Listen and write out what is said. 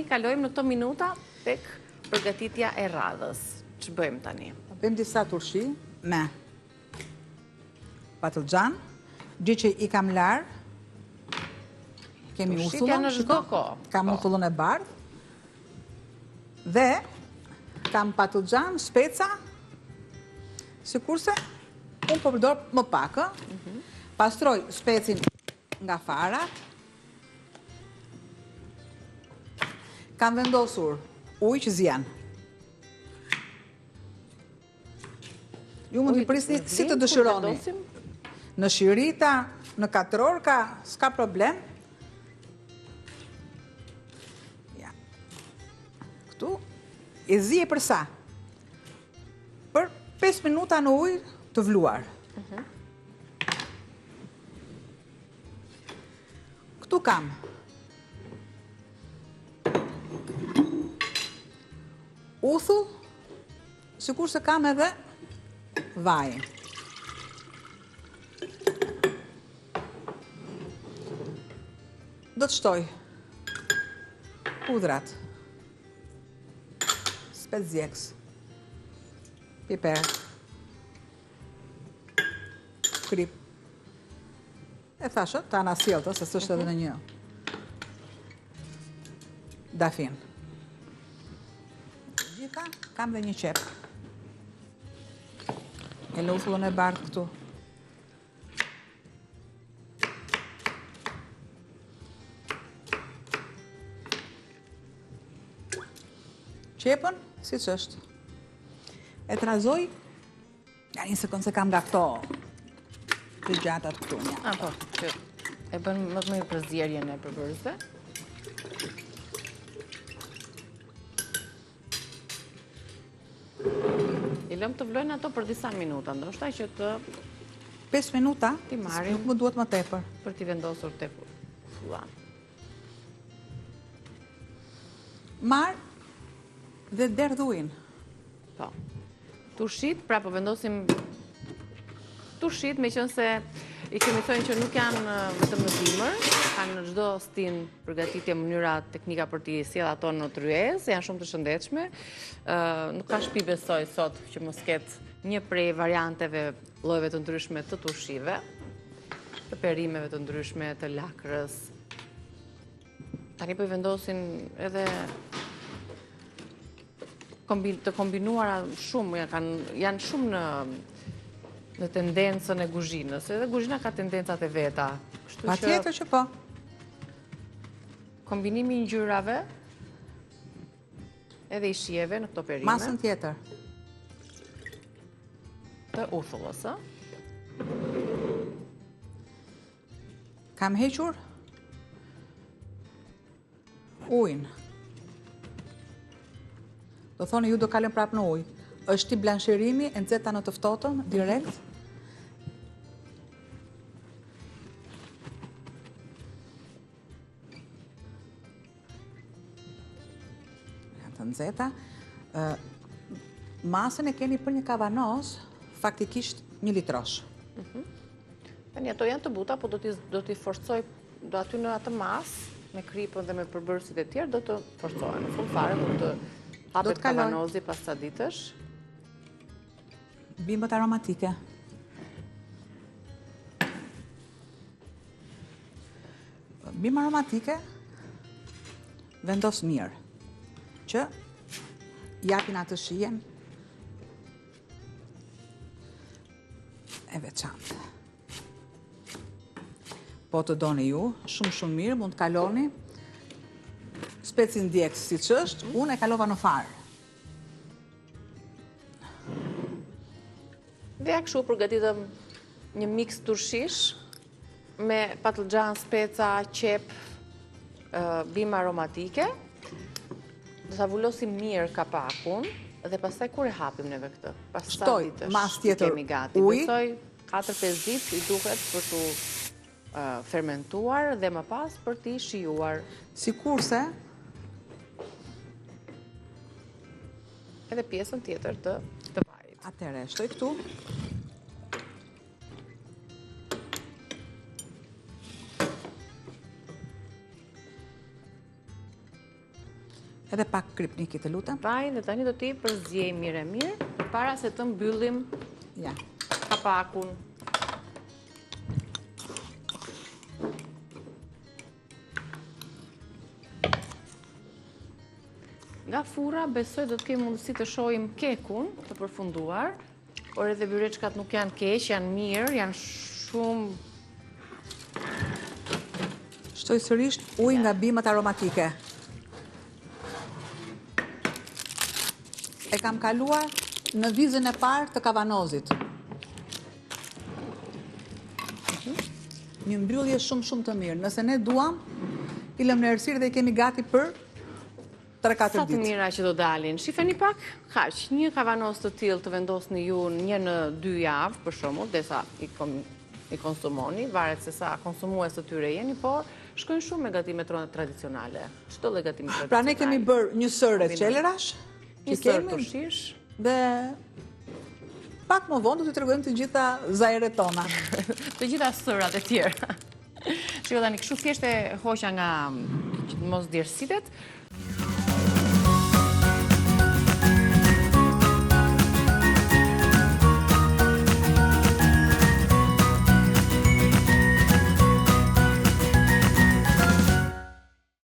tani kalojmë në këto minuta tek përgatitja e radhës. Që bëjmë tani? Bëjmë disa turshi me patlıcan, gjë që i kam larë, kemi usullën, kam usullën e bardhë, dhe kam patlıcan, speca, sikurse unë po përdor më pak, pastroj specin nga fara, kam vendosur ujë që zjen. Ju mund t'i prisni si të dëshironi. Në shirita, në katrorka, s'ka problem. Këtu, e zije për sa? Për 5 minuta në ujë të vluar. Këtu kam uthull, sikur se kam edhe vaj. Do të shtoj pudrat, spezjeks, piper, krip. E thashë, ta na sjelltë, se s'është edhe në një dafin. Gjitha, kam dhe një qep. E në uthullën e bardhë këtu. Qepën, si që është. E të razoj, ja një sekundë se kam nga këto të gjatat këtu një. Po, që e bën më të mirë përzjerjen e përbërësve. I lëm të vlojnë ato për disa minuta, ndoshta që të... 5 minuta, ti marrim, nuk më duhet më tepër. Për t'i vendosur të fullan. Marë dhe derdhuin. Po. Tushit, pra po vendosim tushit, me qënë se i kemi thënë që nuk janë vetëm në dimër, kanë në çdo stin përgatitje mënyra teknika për t'i sjellë ato në tryezë, janë shumë të shëndetshme. Nuk ka shtëpi besoj sot që mos ketë një prej varianteve llojeve të ndryshme të tushive, të perimeve të ndryshme, të lakrës. Tani po i vendosin edhe të kombinuara shumë, janë shumë në tendencën e kuzhinës, edhe kuzhina ka tendencat e veta. Patjetër që po. Kombinimi i ngjyrave edhe i shijeve në këto perime. Masën tjetër. Të uthullës, ë? Kam hequr ujin. Do thoni ju do kalem prapë në ujë. Është i blanshërimi e nxehta në të ftotën, direkt. Janë të nxehta. Masën e keni për një kavanos, faktikisht 1 litrosh. Tani ato janë të buta, po do t'i forcoj, do aty në atë masë, me kripën dhe me përbërësit e tjerë, do të forcohen. Në fund fare, do të hapet kavanozi pas ca ditësh. Bimbët aromatike. Bimbë aromatike vendos mirë, që japin atë shijen e veçantë. Po të doni ju, shumë mirë, mund të kaloni specin djekës si që është, unë e kalova në farë. Dhe ja kështu përgatitëm një mix turshish me patlıcan, speca, qep, bimë aromatike. Do ta vullosim mirë kapakun dhe pastaj kur e hapim neve këtë? Pas sa ditësh? Mas tjetër kemi gati. ujë. Besoj 4-5 ditë i duhet për të fermentuar dhe më pas për t'i shijuar. Sikurse edhe pjesën tjetër të vajit. Atëre, shtoj këtu. Edhe pak kripniki të lutem. Vaj, dhe tani do t'i përzjej mirë para se të mbyllim Ja. kapakun. Nga fura, besoj do të kemi mundësi të shohim kekun të përfunduar, por edhe byreçkat nuk janë keq, janë mirë, janë shumë... Shtoj sërish ujë nga bimët aromatike. E kam kaluar në vizën e parë të kavanozit. Një mbyllje shumë të mirë. Nëse ne duam, i lëm në errësirë dhe i kemi gati për 3-4 Sa të ditë. mira që do dalin. Shifeni pak, kaq, një kavanoz të tillë të vendosni ju një në 2 javë, për shembull, derisa i konsumoni, varet se sa konsumues të tyre jeni, por shkojnë shumë me gatimet tradicionale. Çdo lloj gatimi tradicional. Pra ne kemi bërë një sër qelerash, një sër turshish, dhe pak më vonë do t'i tregojmë të gjitha zajret tona. të gjitha sërat e tjera. Shiko tani, kështu thjesht e hoqa nga mos djersitet,